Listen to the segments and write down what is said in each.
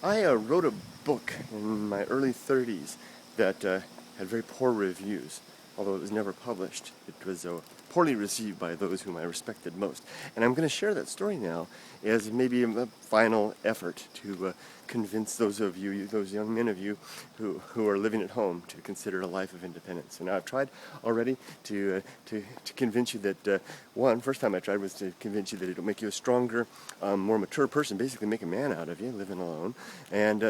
I wrote a book in my early 30s that had very poor reviews, although it was never published. It was poorly received by those whom I respected most. And I'm going to share that story now as maybe a final effort to convince those of you, those young men of you who are living at home, to consider a life of independence. And I've tried already to convince you that, first time I tried was to convince you that it'll make you a stronger, more mature person, basically make a man out of you, living alone. And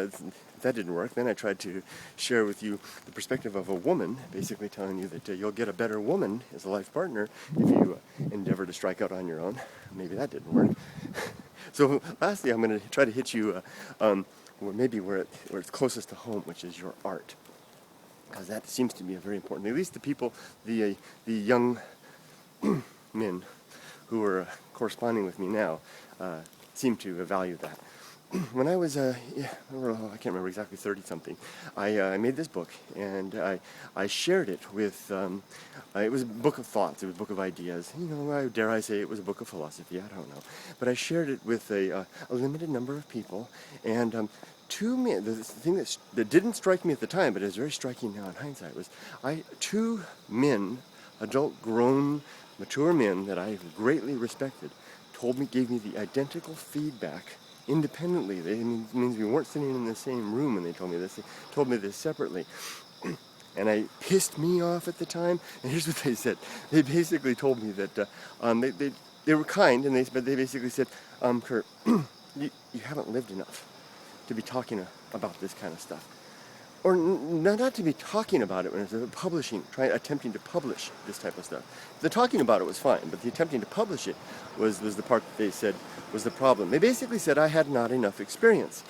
that didn't work. Then I tried to share with you the perspective of a woman, basically telling you that you'll get a better woman as a life partner if you endeavor to strike out on your own. Maybe that didn't work. So lastly, I'm going to try to hit you where it's closest to home, which is your art, because that seems to be very important. At least the people, the young men who are corresponding with me now seem to value that. When I was, I can't remember exactly, 30-something, I made this book, and I shared it with, it was a book of thoughts, it was a book of ideas. Dare I say it was a book of philosophy, I don't know. But I shared it with a limited number of people, and two men, the thing that didn't strike me at the time, but is very striking now in hindsight, was two men, adult, grown, mature men that I greatly respected, gave me the identical feedback independently. It means we weren't sitting in the same room when they told me this. They told me this separately. And it pissed me off at the time. And here's what they said. They basically told me that they were kind, but they basically said, Kurt, you haven't lived enough to be talking about this kind of stuff. Or not to be talking about it when it's attempting to publish this type of stuff. The talking about it was fine, but the attempting to publish it was the part that they said was the problem. They basically said I had not enough experience.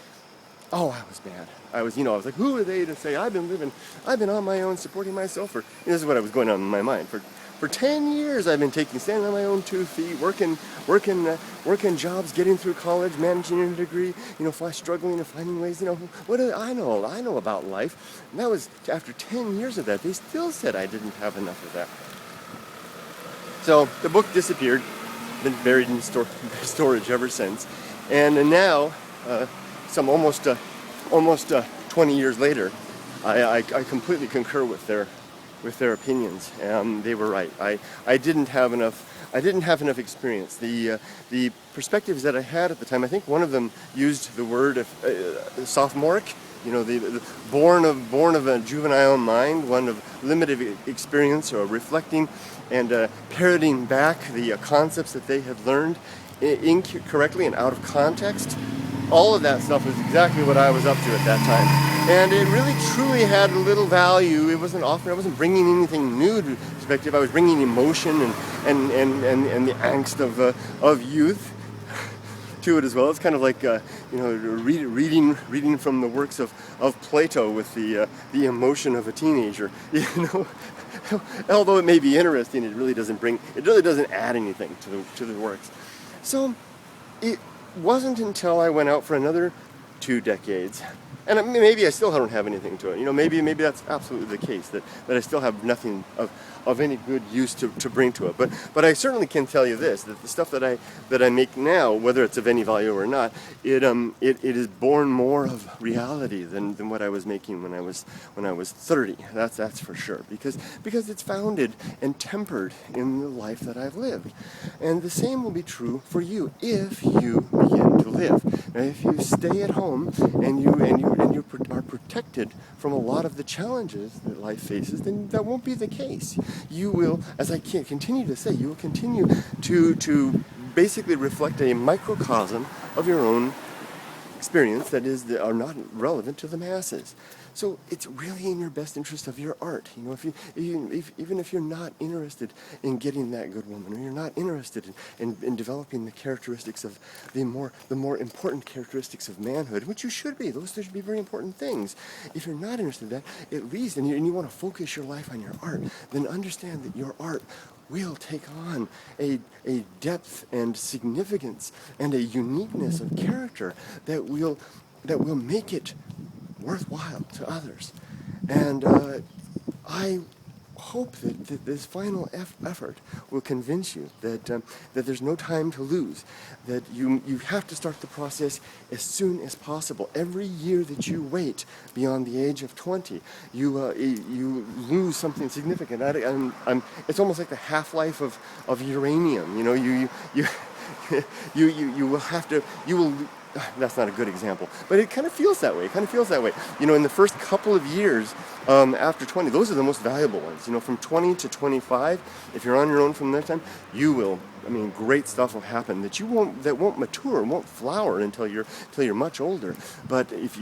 Oh, I was mad. I was like, who are they to say I've been on my own, supporting myself, this is what was going on in my mind. For 10 years I've been standing on my own 2 feet, working jobs, getting through college, managing a degree, struggling and finding ways, what do I know about life. And that was after 10 years of that. They still said I didn't have enough of that. So the book disappeared, been buried in storage ever since. And now, some almost 20 years later, I completely concur with their opinions. They were right. I didn't have enough experience. The perspectives that I had at the time, I think one of them used the word sophomoric. The born of a juvenile mind, one of limited experience, or reflecting and parroting back the concepts that they had learned incorrectly and out of context. All of that stuff was exactly what I was up to at that time. And it really truly had a little value. I wasn't bringing anything new to perspective. I was bringing emotion and the angst of youth to it as well. It's kind of like reading from the works of Plato with the emotion of a teenager. Although it may be interesting, it really doesn't add anything to the works. So it wasn't until I went out for another 2 decades, and maybe I still don't have anything to it. Maybe that's absolutely the case, that I still have nothing of any good use to bring to it. But I certainly can tell you this, that the stuff that I make now, whether it's of any value or not, it is born more of reality than what I was making when I was 30. That's for sure. Because it's founded and tempered in the life that I've lived. And the same will be true for you if you begin to live. Now, if you stay at home and you are protected from a lot of the challenges that life faces, then that won't be the case. You will, as I continue to say, you will continue to basically reflect a microcosm of your own experience that are not relevant to the masses. So it's really in your best interest of your art. Even if you're not interested in getting that good woman, or you're not interested in developing the characteristics of the more important characteristics of manhood, which you should be. Those should be very important things. If you're not interested in that, at least, and you want to focus your life on your art, then understand that your art will take on a depth and significance and a uniqueness of character that will make it worthwhile to others. And I hope that this final effort will convince you that that there's no time to lose, that you have to start the process as soon as possible. Every year that you wait beyond the age of 20, you lose something significant. It's almost like the half-life of uranium. You know, you will have to, you will, that's not a good example, but it kind of feels that way. It kind of feels that way. You know, in the first couple of years after 20, those are the most valuable ones. You know, from 20 to 25, if you're on your own from that time, you will, I mean, great stuff will happen that won't mature, won't flower until you're much older. But if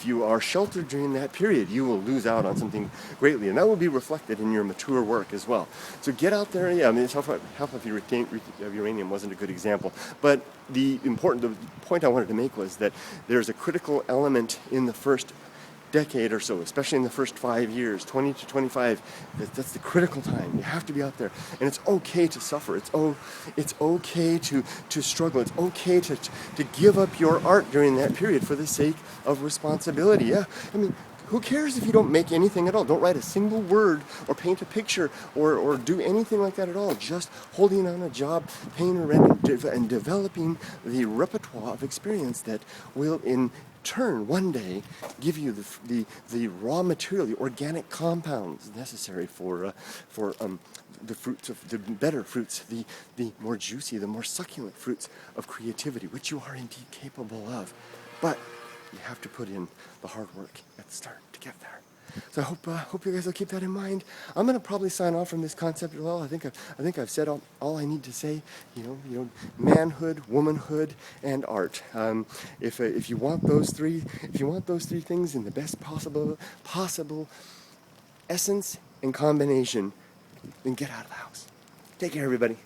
you are sheltered during that period, you will lose out on something greatly, and that will be reflected in your mature work as well. So get out there. Yeah, I mean, half of uranium wasn't a good example, but the point I wanted to make was that there's a critical element in the first decade or so, especially in the first 5 years, 20 to 25, that's the critical time. You have to be out there, and it's okay to suffer. It's okay to struggle. It's okay to give up your art during that period for the sake of responsibility. Yeah, I mean, who cares if you don't make anything at all? Don't write a single word or paint a picture or do anything like that at all. Just holding on a job, paying a rent, and developing the repertoire of experience that will in turn one day give you the raw material, the organic compounds necessary for the fruits of the better fruits, the more juicy, the more succulent fruits of creativity, which you are indeed capable of. But you have to put in the hard work at the start to get there. So I hope you guys will keep that in mind. I'm gonna probably sign off from this concept as well. I think I've said all I need to say. You know, manhood, womanhood, and art. If you want those three things in the best possible essence and combination, then get out of the house. Take care, everybody.